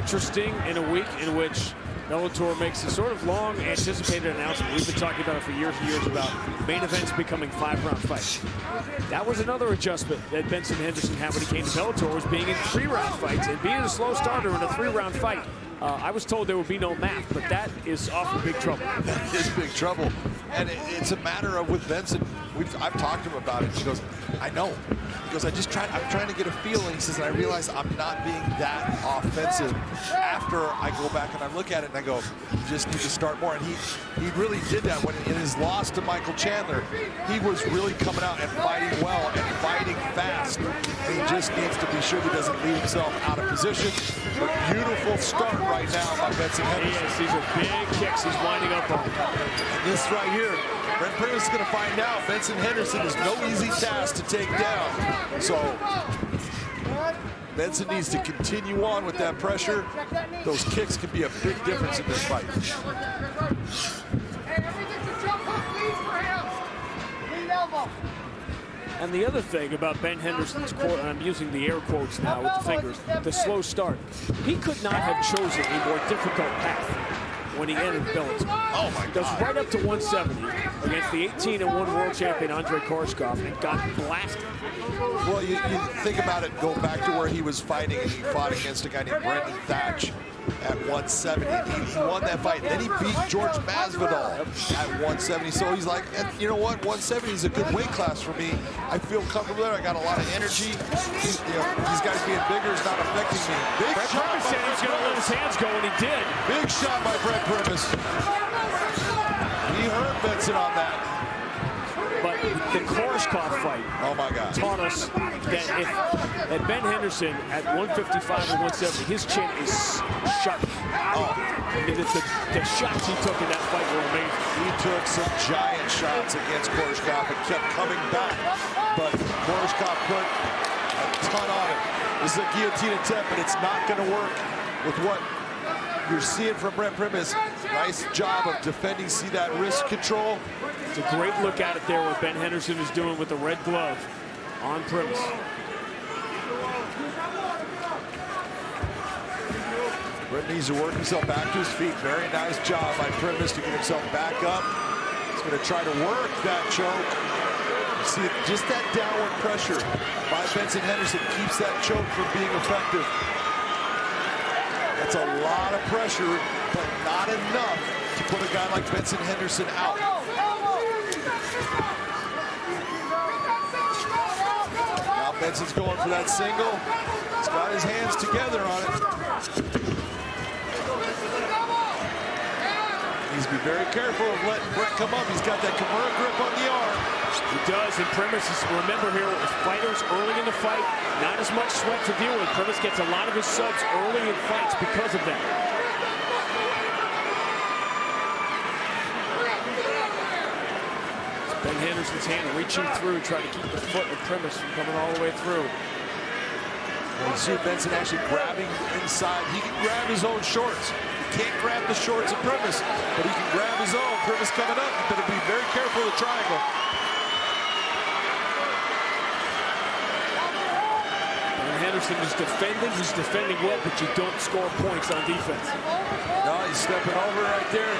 interesting in a week in which Bellator makes a sort of long anticipated announcement. We've been talking about it for years and years about main events becoming 5-round fights. That was another adjustment that Benson Henderson had when he came to Bellator, was being in 3-round fights and being a slow starter in a 3-round fight. I was told there would be no math, but that is awful big trouble. That is big trouble. And it's a matter of with Benson, I've talked to him about it. He goes, I know. He goes, I'm trying to get a feeling. He says, and I realize I'm not being that offensive. After I go back and I look at it and I go, you just need to start more. And he really did that when in his loss to Michael Chandler. He was really coming out and fighting well and fighting fast. And he just needs to be sure he doesn't leave himself out of position. But beautiful start right now by Benson Henderson. These are big kicks he's winding up on. And this right here, Brent Primus is going to find out Benson Henderson is no easy task to take down. So Benson needs to continue on with that pressure. Those kicks can be a big difference in this fight. And the other thing about Ben Henderson's quote, and I'm using the air quotes now with the fingers, the slow start. He could not have chosen a more difficult path when he entered Bellator. Oh my God. Goes right up to 170 against the 18-1 world champion Andre Koreshkov and got blasted. Well, you think about it, go back to where he was fighting, and he fought against a guy named Brendan Thatch at 170. He won that fight. Then he beat George Masvidal at 170. So he's like, and you know what? 170 is a good weight class for me. I feel comfortable there. I got a lot of energy. These guys being bigger is not affecting me. Big Brent shot. Primus said he was going to let his hands go, and he did. Big shot by Brent Primus. He hurt Benson on that. But the Koreshkov fight, oh my God, taught us that Ben Henderson at 155 and 170, his chin is sharp. Oh. I mean, the shots he took in that fight were amazing. He took some giant shots against Koreshkov and kept coming back, but Koreshkov put a ton on him. This is a guillotine attempt, but it's not going to work with what you're seeing from Brent Primus. Nice job of defending. See that wrist control? It's a great look at it there, what Ben Henderson is doing with the red glove on Primus. Brent needs to work himself back to his feet. Very nice job by Primus to get himself back up. He's going to try to work that choke. You see it, just that downward pressure by Benson Henderson keeps that choke from being effective. That's a lot of pressure, but not enough to put a guy like Benson Henderson out. Now Benson's going for that single. He's got his hands together on it. Needs to be very careful of letting Brent come up. He's got that Kimura grip on the arm. He does, and Primus is, remember here, with fighters early in the fight, not as much sweat to deal with. Primus gets a lot of his subs early in fights because of that. It's Ben Henderson's hand reaching through, trying to keep the foot of Primus from coming all the way through. Well, you see Benson actually grabbing inside. He can grab his own shorts. He can't grab the shorts of Primus, but he can grab his own. Primus coming up. You better be very careful of the triangle. Henderson is defending. He's defending well, but you don't score points on defense. No, he's stepping over right there.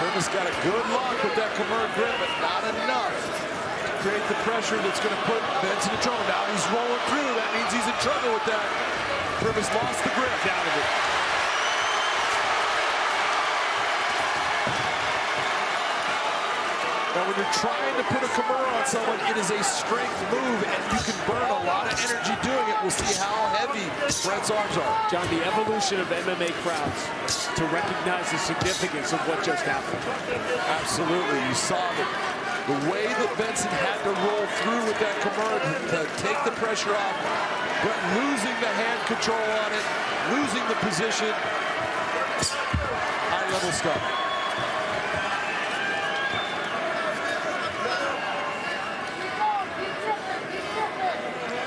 Primus got a good lock with that Kimura grip, but not enough to create the pressure that's going to put Benson in trouble. Now he's rolling through. That means he's in trouble with that. Primus lost the grip out of it. Now, when you're trying to put a Kimura on someone, it is a strength move, and you can burn a lot of energy doing it. We'll see how heavy Brent's arms are. John, the evolution of MMA crowds to recognize the significance of what just happened. Absolutely. You saw the way that Benson had to roll through with that Kimura to take the pressure off, but losing the hand control on it, losing the position. High-level stuff.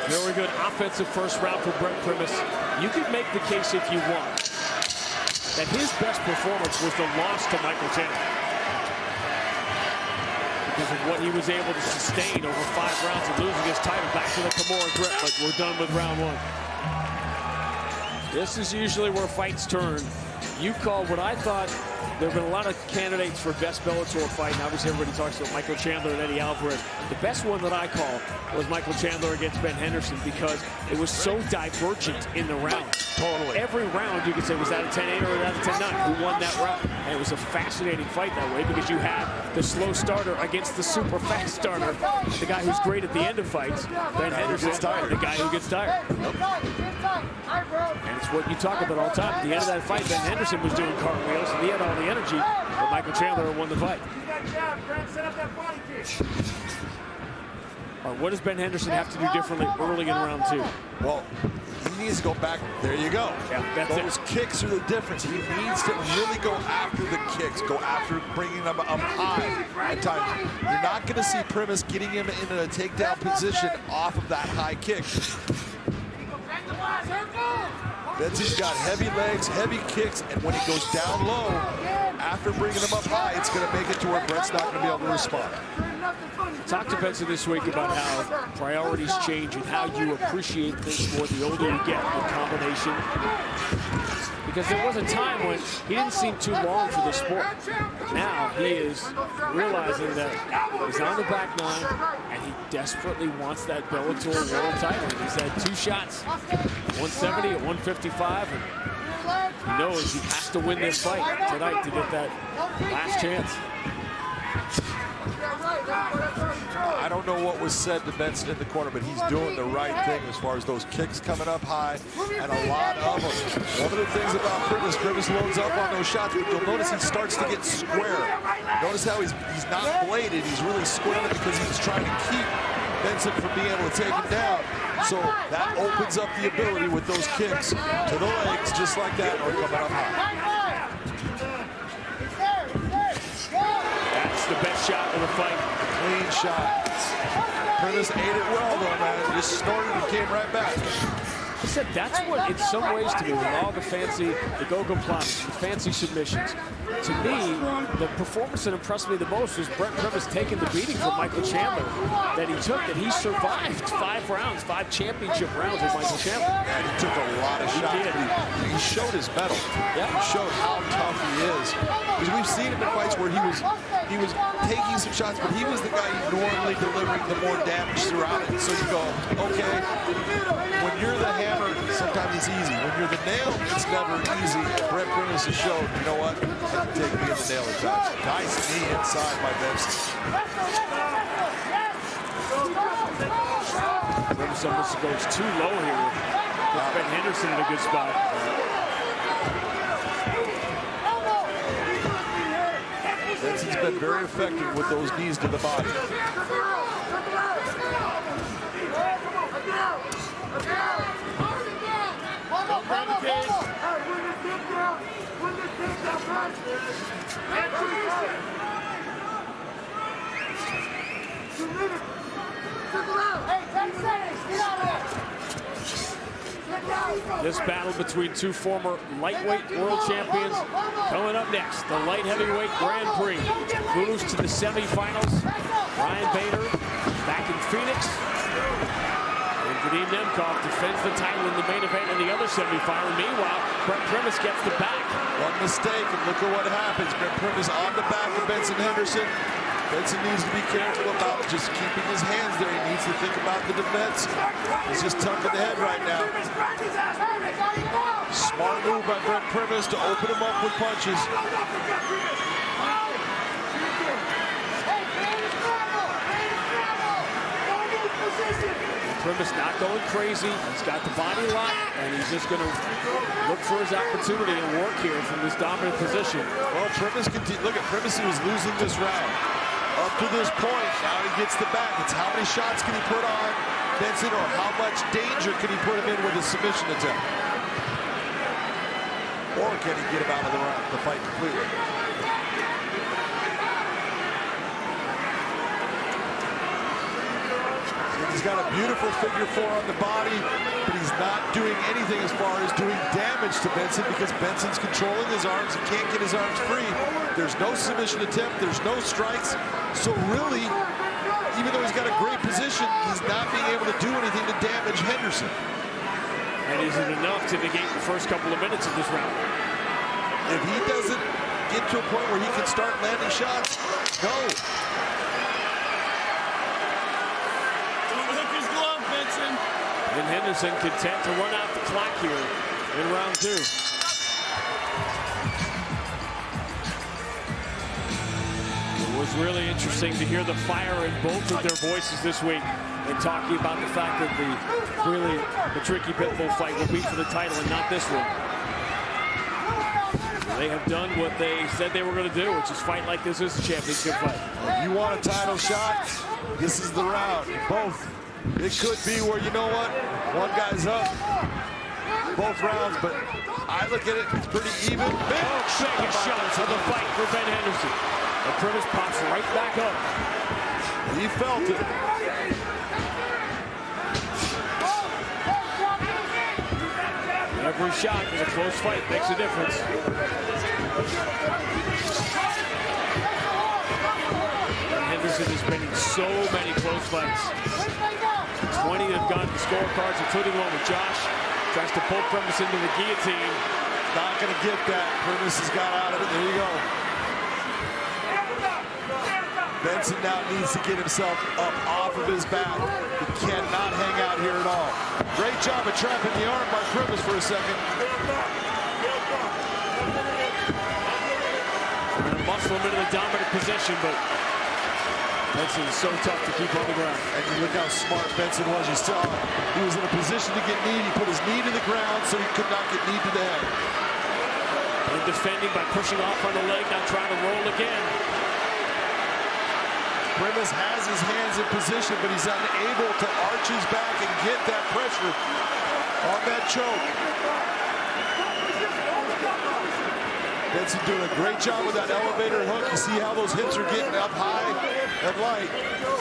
Very good offensive first round for Brent Primus. You could make the case if you want that his best performance was the loss to Michael Chandler because of what he was able to sustain over 5 rounds and losing his title back to the Kimura grip. But we're done with round 1. This is usually where fights turn. You called what I thought. There have been a lot of candidates for best Bellator fight, and obviously everybody talks about Michael Chandler and Eddie Alvarez. The best one that I call was Michael Chandler against Ben Henderson because it was so divergent in the round. Totally. Every round you could say, was that a 10-8 or that a 10-9? Who won that round? And it was a fascinating fight that way because you had the slow starter against the super fast starter, the guy who's great at the end of fights, Ben Henderson, the guy who gets tired. And it's what you talk about all the time. At the end of that fight, Ben Henderson was doing cartwheels, and he had all the energy, but Michael Chandler won the fight. All right, what does Ben Henderson have to do differently early in round 2? Well, he needs to go back. There you go. Yeah, those kicks are the difference. He needs to really go after the kicks, go after bringing them up high at times. You're not going to see Primus getting him in a takedown position off of that high kick. Benson's got heavy legs, heavy kicks, and when he goes down low, after bringing him up high, it's going to make it to where Brent's not going to be able to respond. Talked to Benson this week about how priorities change and how you appreciate things more the older you get, the combination. Because there was a time when he didn't seem too long for the sport. Now he is realizing that he's on the back nine and he desperately wants that Bellator world title. He's had 2 shots, 170 at 155, and he knows he has to win this fight tonight to get that last chance. I don't know what was said to Benson in the corner, but he's doing the right thing as far as those kicks coming up high, and a lot of them. One of the things about Primus loads up on those shots, but you'll notice he starts to get square. Notice how he's not bladed, he's really squaring it because he's trying to keep Benson from being able to take him down. So that opens up the ability with those kicks to the legs, just like that, or coming up high. That's the best shot of the fight. Clean shot. Primus ate it well, though, man. Just snorted and came right back. I said that's what, in some ways, to me, with all the fancy, the go-go plots, the fancy submissions, to me, the performance that impressed me the most was Brent Primus taking the beating from Michael Chandler that he took, that he survived 5 rounds, 5 championship rounds with Michael Chandler. And he took a lot of shots. He showed his mettle. Yeah. He showed how tough he is. Because we've seen him in fights where he was taking some shots, but he was the guy normally delivering the more damage throughout it. So you go, okay, when you're the hammer, sometimes it's easy. When you're the nail, it's never easy. Brent Primus has shown, you know what, I can take me in the nail at times. Nice knee inside by Benson. Primus almost goes too low here. Ben Henderson in a good spot. Benson's been very effective with those knees to the body. This battle between 2 former lightweight world champions coming up next. The light heavyweight Grand Prix moves to the semifinals. Ryan Bader back in Phoenix. And Vadim Nemkov defends the title in the main event in the other semifinal. Meanwhile, Brent Primus gets the back. One mistake, and look at what happens. Brent Primus on the back of Benson Henderson. Benson needs to be careful about just keeping his hands there. He needs to think about the defense. He's just tucking the head right now. Smart move by Brent Primus to open him up with punches. Primus not going crazy. He's got the body lock, and he's just going to look for his opportunity and work here from this dominant position. Well, Primus look at Primus, he was losing this round. Up to this point, now he gets the back. It's how many shots can he put on Benson, or how much danger can he put him in with a submission attempt? Or can he get him out of the fight completely? He's got a beautiful figure 4 on the body, but he's not doing anything as far as doing damage to Benson because Benson's controlling his arms. He can't get his arms free. There's no submission attempt. There's no strikes. So really, even though he's got a great position, he's not being able to do anything to damage Henderson. And is it enough to negate the first couple of minutes of this round? If he doesn't get to a point where he can start landing shots, no. Don't hook his glove, Benson. And Henderson content to run out the clock here in round 2. It was really interesting to hear the fire in both of their voices this week and talking about the fact that the tricky pitbull fight will be for the title and not this one. They have done what they said they were going to do, which is fight like this is a championship fight. You want a title shot? This is the round. Both. It could be where, you know what, one guy's up both rounds, but I look at it, it's pretty even. Second shot of the fight for Ben Henderson. And Primus pops right back up. He felt it. Every shot in a close fight makes a difference. Henderson has been in so many close fights. 20 that have gone to scorecards, including one with Josh. Tries to pull Primus into the guillotine. Not going to get that. Primus has got out of it. There you go. Benson now needs to get himself up off of his back. He cannot hang out here at all. Great job of trapping the arm by Primus for a second. Trying to muscle him into the dominant position, but Benson is so tough to keep on the ground. And you look how smart Benson was. You saw he was in a position to get kneed. He put his knee to the ground so he could not get kneed to the head. And defending by pushing off on the leg, now trying to roll again. Primus has his hands in position, but he's unable to arch his back and get that pressure on that choke. Benson doing a great job with that elevator hook. You see how those hips are getting up high and light.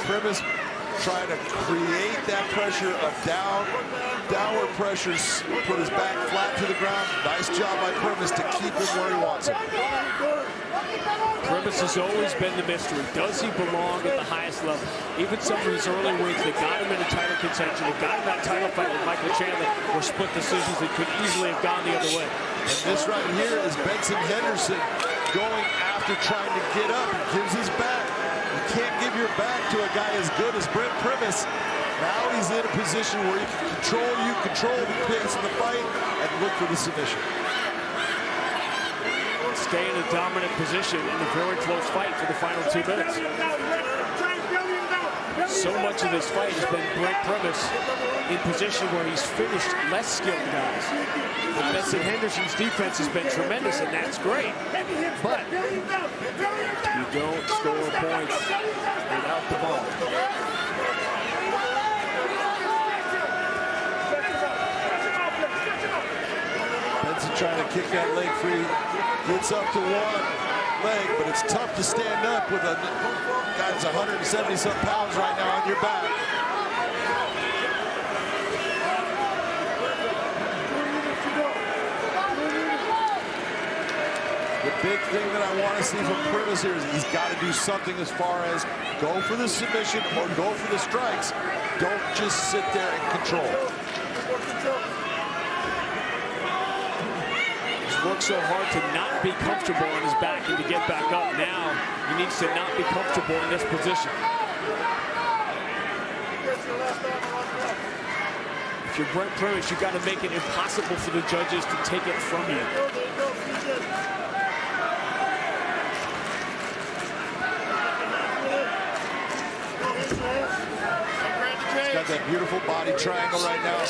Primus trying to create that pressure of downward pressures, put his back flat to the ground. Nice job by Primus to keep him where he wants him. Primus has always been the mystery. Does he belong at the highest level? Even some of his early wins that got him into title contention, that got him that title fight with Michael Chandler, were split decisions that could easily have gone the other way. And this right here is Benson Henderson going after trying to get up. He gives his back. You can't give your back to a guy as good as Brent Primus. Now he's in a position where he can control the pace of the fight, and look for the submission. Stay in a dominant position in a very close fight for the final 2 minutes. So much of this fight has been Brent Primus in position where he's finished less skilled guys. And Benson Henderson's defense has been tremendous, and that's great. But you don't score points without the ball. Benson trying to kick that leg free. Gets up to one leg, but it's tough to stand up with a guy that's 170-some pounds right now on your back. The big thing that I want to see from Primus here is he's got to do something as far as go for the submission or go for the strikes. Don't just sit there and control. Worked so hard to not be comfortable on his back and to get back up. Now he needs to not be comfortable in this position. If you're Brent Primus, you've got to make it impossible for the judges to take it from you. He's got that beautiful body triangle right now.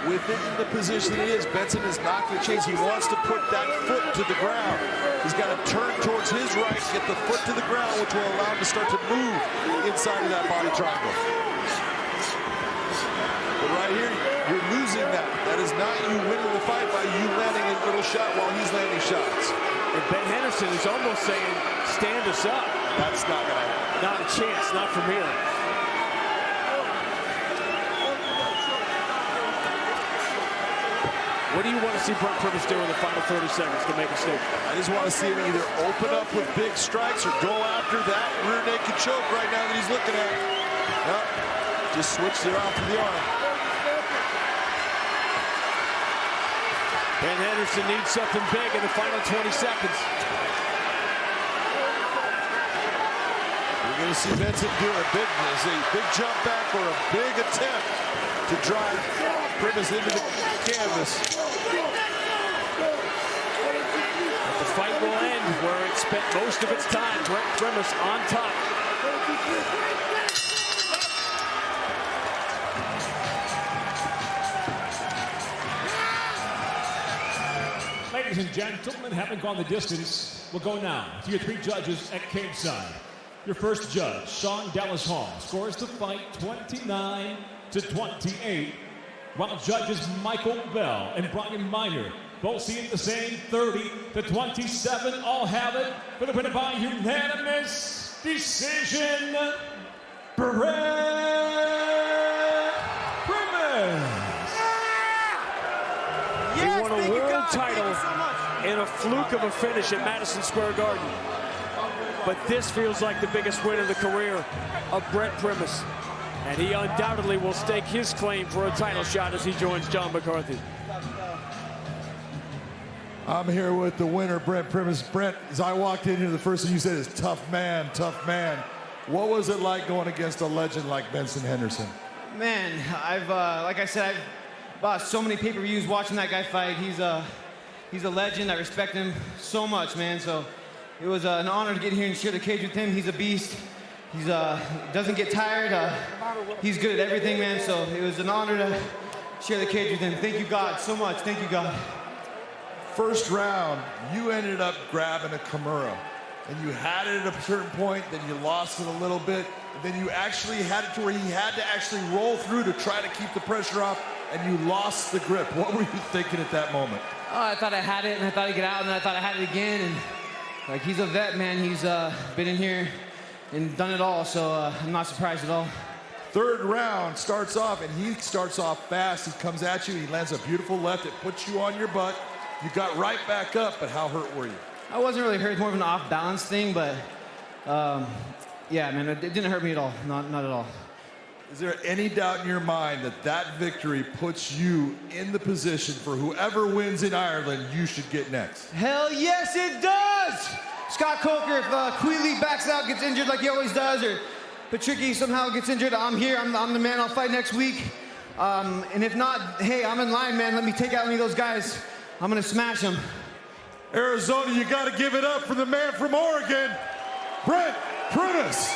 Within the position he is, Benson is not going to change. He wants to put that foot to the ground. He's got to turn towards his right, get the foot to the ground, which will allow him to start to move inside of that body triangle. But right here, you're losing that. That is not you winning the fight by you landing a little shot while he's landing shots. And Ben Henderson is almost saying, stand us up. That's not going to happen. Not a chance, not from here. What do you want to see Brent Primus do in the final 30 seconds to make a statement? I just want to see him either open up with big strikes or go after that rear naked choke right now that he's looking at. Yep. Just switched it off to the arm. Ben Henderson needs something big in the final 20 seconds. You're going to see Benson do a big jump back or a big attempt to drive Primus into the canvas. But the fight will end where it spent most of its time. Brent Primus on top. Ladies and gentlemen, having gone the distance, we'll go now to your 3 judges at Cageside. Your first judge, Sean Dallas Hall, scores the fight 29-28, while judges Michael Bell and Brian Miner both see it the same 30-27. All have it for the winner by unanimous decision, Brent Primus. He won a world title in a fluke of a finish at Madison Square Garden. But this feels like the biggest win of the career of Brent Primus. And he undoubtedly will stake his claim for a title shot as he joins John McCarthy. I'm here with the winner, Brent Primus. Brent, as I walked in here, the first thing you said is tough man, tough man. What was it like going against a legend like Benson Henderson? Man, like I said, I've bought so many pay-per-views watching that guy fight. He's a legend. I respect him so much, man. So it was an honor to get here and share the cage with him. He's a beast. He doesn't get tired. He's good at everything, man. So it was an honor to share the cage with him. Thank you, God, so much. Thank you, God. First round, you ended up grabbing a Kimura. And you had it at a certain point, then you lost it a little bit. And then you actually had it to where he had to actually roll through to try to keep the pressure off, and you lost the grip. What were you thinking at that moment? Oh, I thought I had it, and I thought I'd get out, and then I thought I had it again. And like, he's a vet, man. He's been in here and done it all, so I'm not surprised at all. Third round starts off, and he starts off fast. He comes at you, he lands a beautiful left. It puts you on your butt. You got right back up, but how hurt were you? I wasn't really hurt, more of an off-balance thing, but yeah, man, it didn't hurt me at all, not at all. Is there any doubt in your mind that that victory puts you in the position for whoever wins in Ireland, you should get next? Hell yes, it does! Scott Coker, if Queeley backs out, gets injured like he always does, or Patricky somehow gets injured, I'm here, I'm the man, I'll fight next week. And if not, hey, I'm in line, man, let me take out any of those guys. I'm gonna smash them. Arizona, you gotta give it up for the man from Oregon, Brent Primus.